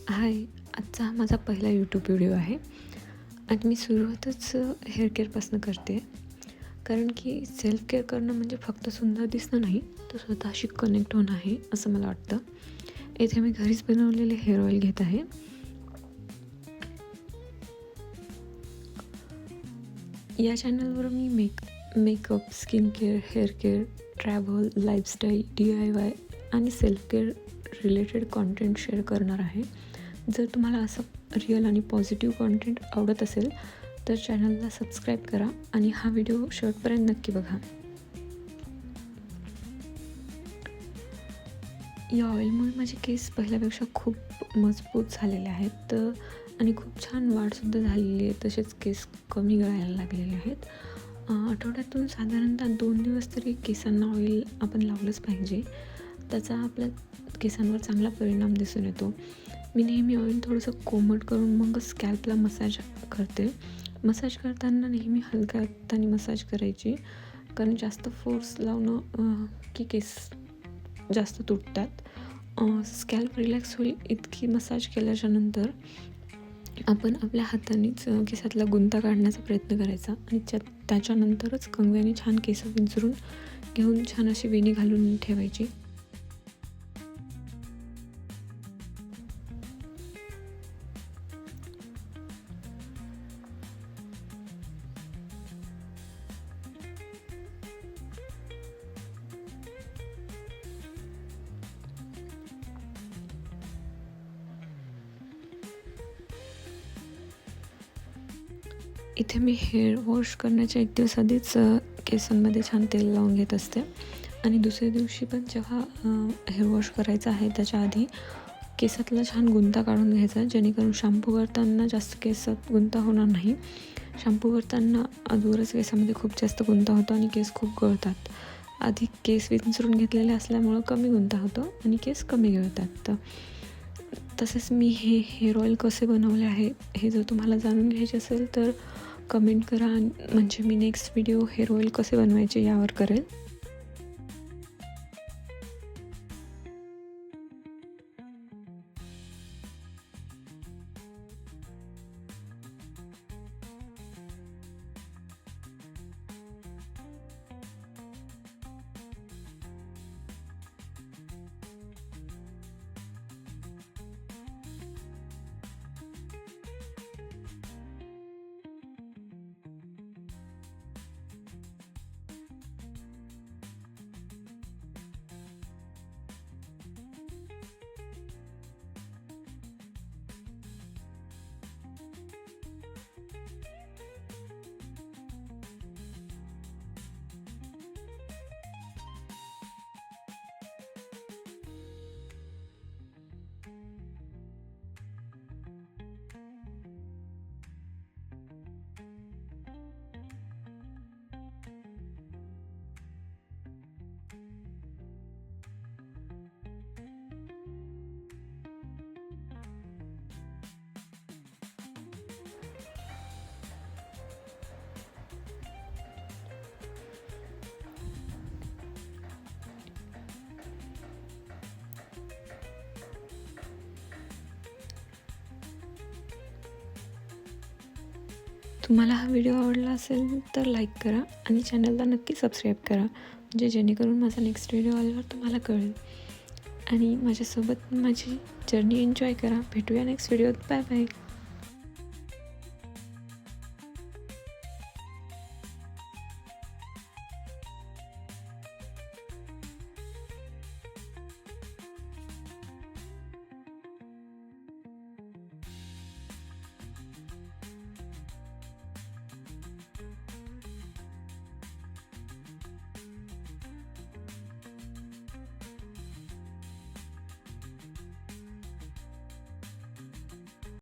हाय, आजचा हा माझा पहिला यूट्यूब व्हिडिओ आहे आणि मी सुरुवातच हेअर केअरपासून करते. कारण की सेल्फ केअर करणं म्हणजे फक्त सुंदर दिसणं नाही, तर स्वतःशी कनेक्ट होणं आहे असं मला वाटतं. येथे मी घरीच बनवलेले हेअर ऑइल घेत आहे. या चॅनलवर मी makeup, skin care, hair care, travel, lifestyle, DIY आणि self care related content share करणार आहे. जर तुम्हाला असं रिअल आणि पॉझिटिव्ह कॉन्टेंट आवडत असेल तर चॅनलला सबस्क्राईब करा आणि हा व्हिडिओ शेवटपर्यंत नक्की बघा. या ऑइलमुळे माझे केस पहिल्यापेक्षा खूप मजबूत झालेले आहेत आणि खूप छान वाढसुद्धा झालेली आहे. तसेच केस कमी गळायला लागलेले आहेत. आठवड्यातून साधारणतः 2 दिवस तरी केसांना ऑइल आपण लावलंच पाहिजे. त्याचा आपल्या केसांवर चांगला परिणाम दिसून येतो. मी नेहमी ऑइल थोडंसं कोमट करून मग स्कॅल्पला मसाज करते. मसाज करताना नेहमी हलक्या हाताने मसाज करायची, कारण जास्त फोर्स लावणं की केस जास्त तुटतात. स्कॅल्प रिलॅक्स होईल इतकी मसाज केल्याच्यानंतर आपण आपल्या हातानेच केसातला गुंता काढण्याचा प्रयत्न करायचा आणि त्याच्यानंतरच कंगव्याने छान केस विंचरून घेऊन छान अशी वेणी घालून ठेवायची. इथे मी हेअर वॉश करण्याच्या 1 दिवस आधीच केसांमध्ये छान तेल लावून घेत असते आणि दुसऱ्या दिवशी पण जेव्हा हेअर वॉश करायचं आहे त्याच्या आधी केसातला छान गुंता काढून घ्यायचा, जेणेकरून शॅम्पू करताना जास्त केसात गुंता होणार नाही. शॅम्पू करताना अगोदरच केसामध्ये खूप जास्त गुंता होतो आणि केस खूप गळतात. आधी केस विंचरून घेतलेले असल्यामुळं कमी गुंता होतो आणि केस कमी गळतात. तसेच मी हे हेअर ऑइल कसे बनवले आहे हे जर तुम्हाला जाणून घ्यायचे असेल तर कमेंट करा, म्हणजे मी नेक्स्ट व्हिडिओ हेअर ऑइल कसे बनवायचे यावर करेल. तुम्हाला हा व्हिडिओ आवडला असेल तर लाईक करा आणि चॅनलला नक्की सबस्क्राईब करा, म्हणजे जेणेकरून माझा नेक्स्ट व्हिडिओ आल्यावर तुम्हाला कळेल आणि माझ्यासोबत माझी जर्नी एन्जॉय करा. भेटूया नेक्स्ट व्हिडिओत. Bye bye.